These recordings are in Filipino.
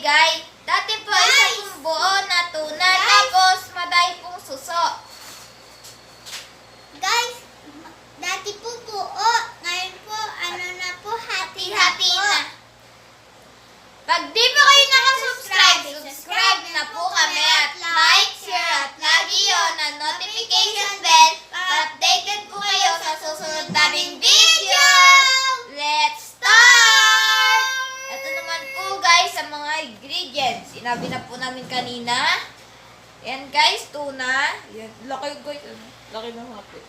nagbigay. Dati po isa pong buo na tuna, tapos maday pong suso. Guys, dati po buo. Ngayon po, na po, hati-hati na. Pag di pa kayo nakasubscribe, subscribe na po kami at like, share at lagi yun ang notification bell para updated po kayo sa susunod naming video. Let's start! Ito naman po guys ang mga ingredients. Sinabi na po namin kanina. Yan guys, tuna. Yan, laki guys. Laki ng hapit.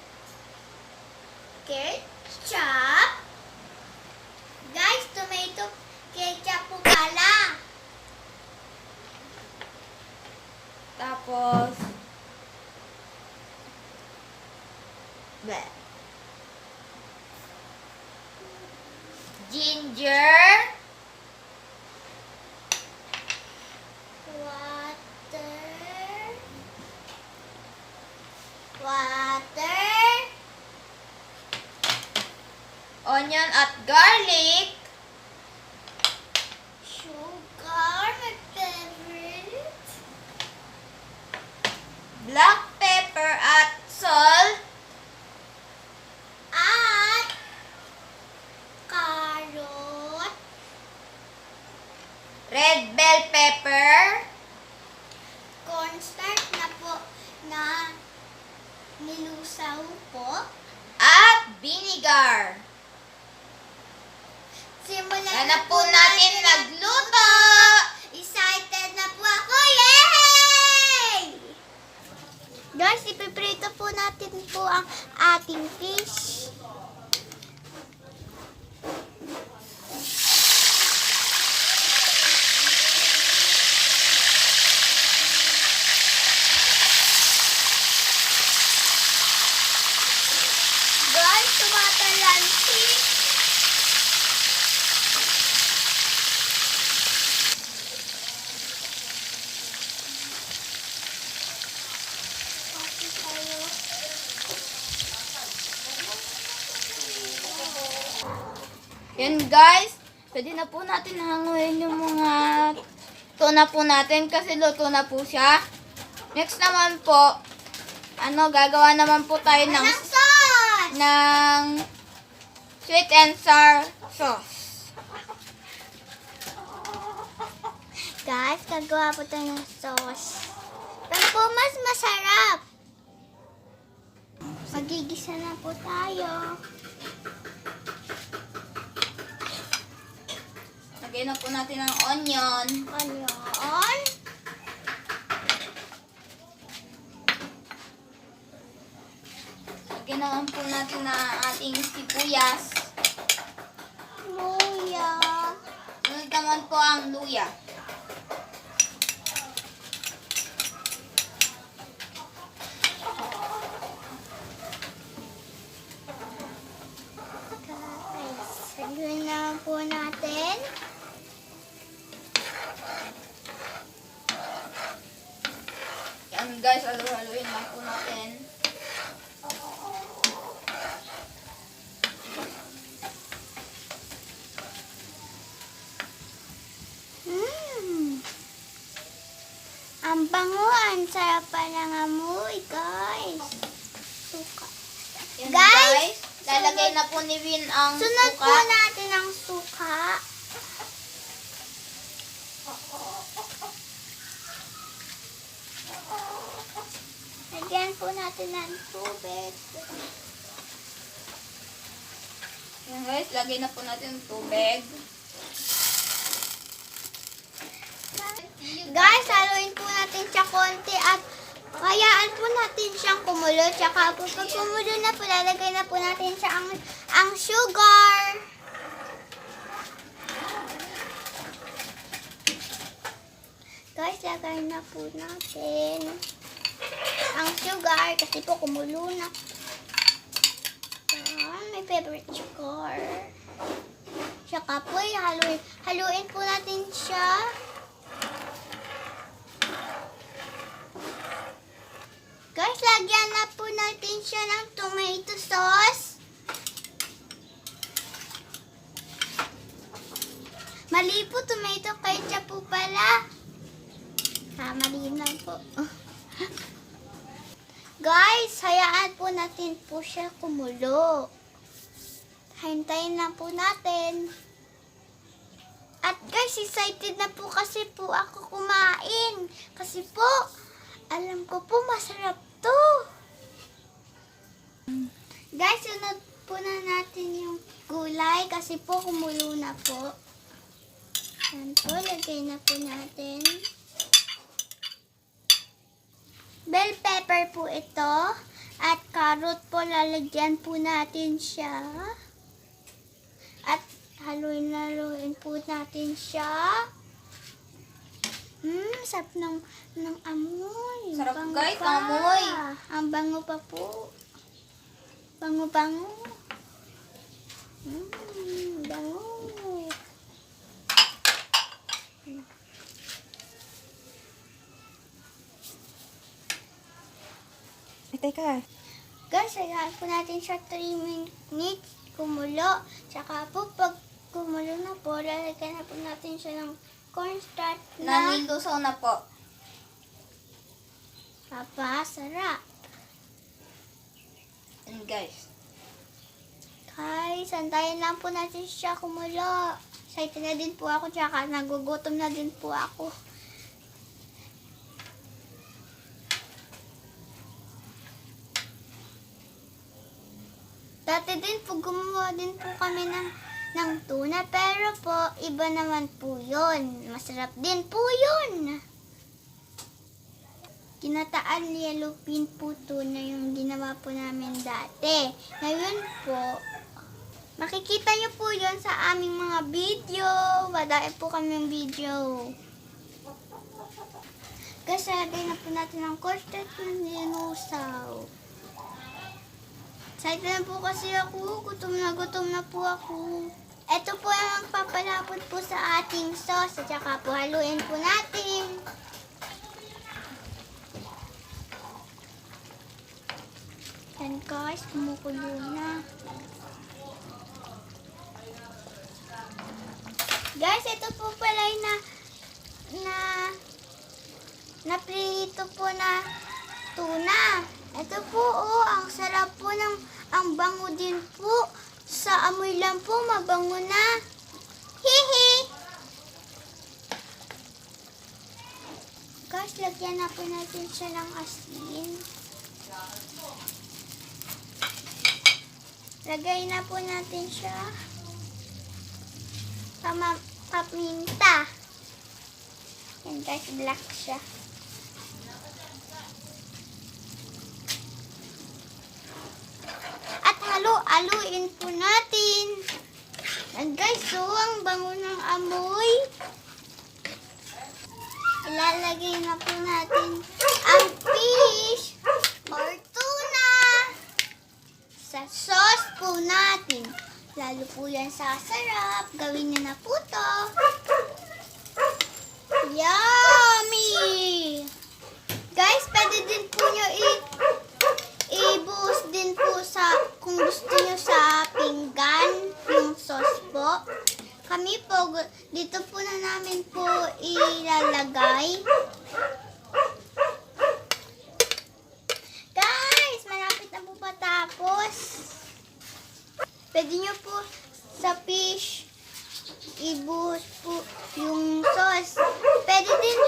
Ketchup. Guys, tomato ketchup po pala. Tapos, ginger, water, onion at garlic, sugar, my favorite, black pepper at salt, at carrot, red bell pepper, cornstarch na po na nilusaw po, at vinegar. Simulan Na po natin nagluto! Excited na po ako! Yay! Guys, ipiprito po natin po ang ating fish. Guys, tumatalansi. Yan guys, pwede na po natin hanguin yung mga tuna po natin kasi luto na po siya. Next naman po, gagawa naman po tayo ng Sauce! sweet and sour sauce. Guys, gagawa po tayo ng sauce. Pero po mas masarap. Magigisa na po tayo. Lagyan na po natin ng onion. Onion. Lagyan naman po natin na ating sibuyas. Luya. Sunod naman po ang luya. Lagyan na po natin. Yan guys, haluin lang po natin. Ang bango, ang sarap pa ng amoy, guys. Suka. Yan Guys, lalagay na po ni Win ang Sunod suka. po natin ang suka. Lagyan po natin ng tubig. Yan guys, lagay na po natin ang tubig. Guys, haluin po natin siya konti at hayaan po natin siyang kumulo. Tsaka po pag kumulo na po, lalagay na po natin siya ang sugar. Guys, lagay na po natin ang sugar kasi po kumulo na. My favorite sugar. Tsaka po, haluin po natin siya. Guys, lagyan na po natin siya ng tomato sauce. Mali po, tomato ketchup po pala. malinaw po. Guys, hayaan po natin po siya kumulo. Hintayin na po natin. At guys, excited na po kasi po ako kumain. Kasi po, alam ko po masarap to. Guys, sunod po na natin yung gulay kasi po kumulo na po. Yan po, lagay na po natin. Bell pepper po ito. At carrot po, lalagyan po natin siya. At haluin po natin siya. Sarap ng amoy. Sarap Bango guys, pa. amoy. Ang bango pa po. Bango-bango. Bango. Teka. Guys, hayaan po natin siya 3 minutes kumulo. Tsaka po, pag kumulo na po, lalagyan na po natin siya ng cornstarch na Nanilusaw na po. papasarap. And guys. Guys, antayin lang po natin siya kumulo. Excited na din po ako, tsaka nagugutom na din po ako. Dati din po, gumawa din po kami ng tuna, pero po, iba naman po yun. Masarap din po yun. Ginataan yellowfin po tuna yung ginawa po namin dati. Ngayon po, makikita nyo po yun sa aming mga video. Madami po kaming video. Kasi lagay na po natin ang cornstarch ng dinusaw. Excited na po kasi ako. Gutom na po ako. Ito po ang magpapalapot po sa ating sauce. At saka po haluin po natin. Yan guys, kumukulo na. Guys, ito po pala yung na prito po na tuna. Ito po, ang sarap po ang bango din po. Sa amoy lang po, mabango na. Hihi! Guys, lagyan na po natin siya ng asin. Lagay na po natin siya. Paminta. Yan guys, black siya. Haluin po natin. And guys, so ang bango ng amoy. Ilalagay na po natin ang fish or tuna sa sauce po natin. Lalo po yan sa sarap. Gawin niyo na po to. Yummy! Guys, pwede din po nyo i-boost din po sa, kung gusto nyo sa pinggan, yung sauce po. Kami po, dito po na namin po ilalagay. Guys, malapit na po patapos. Pwede nyo po sa fish i-boost po yung sauce. Pwede din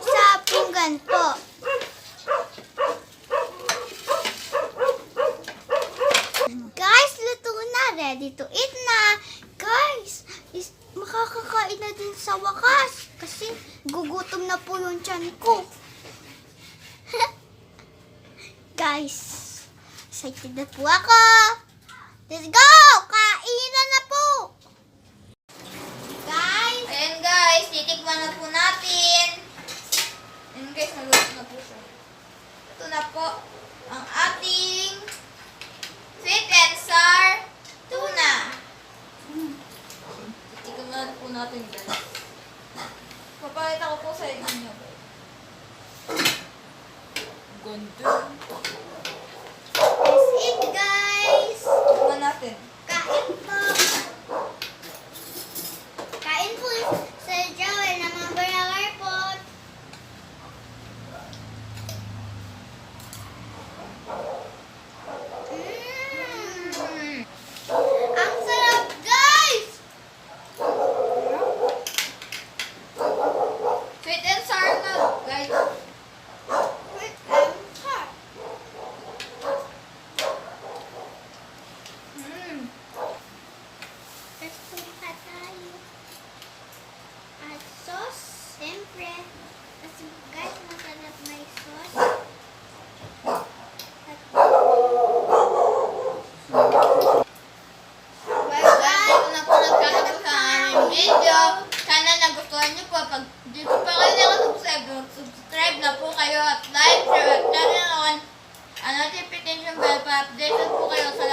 sa pinggan po. Guys, luto na. Ready to eat na. Guys, makakakain na din sa wakas. Kasi gugutom na po yung tiyan ko. Guys, excited na po ako. Let's go! Kainan na po! Guys! Ayan guys, titikman na po natin. Ayan guys, naluto na po siya. Ito na po ang ating sweet and sour tuna. Titikman na po natin guys. Papakita ko po sa inyo. Ganda. Let's eat, guys! Tikman natin. Kain po! Kain po, Sir Joel, ng mga burger po.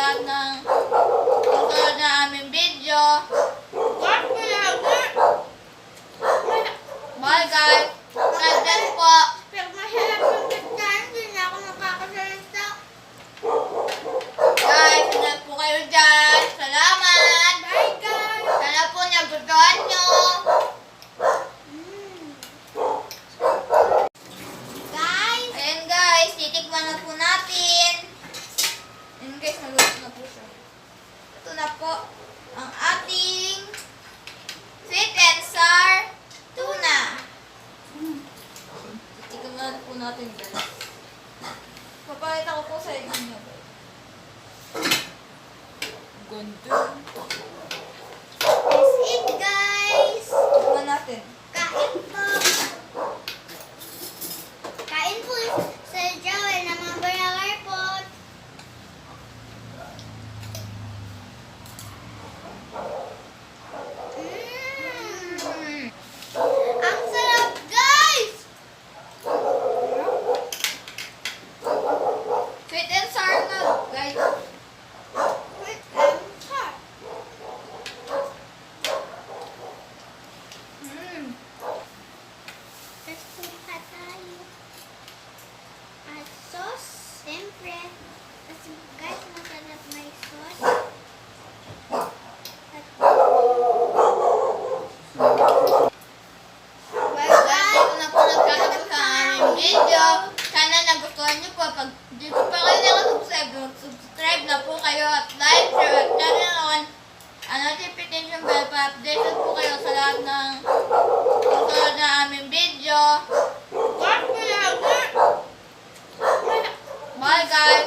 lahat ng susunod na aming video. Bye guys! God bless po! Pero mahirap yung pagkain, hindi na ako nakakasalita. Guys, ingat po kayo dyan! Salamat! Bye guys! Sana po nagustuhan nyo! Guys, Ayan guys, titikman na po natin. Ayan guys, naluto na po siya. Ito na po ang ating sweet and sour tuna. Titikman na po natin guys. Papakita ko po sa inyo guys. Ganda. that's it guys. Tikman natin. Kain po. Kain po sa Joel na mga burger po. Ang sarap guys! Sweet and sour na guys. Wait, ang sarap. Tapos punta tayo. At sauce, siyempre. Kasi guys, masarap may sauce. At Well guys, ito na po nagtatapos ang aming video. Sana nagustuhan niyo po. Pag di po pa kayo nakasubscribe, subscribe na po kayo at like, share at turn on ang notification bell para updated po kayo sa lahat ng susunod na aming video. Bye guys!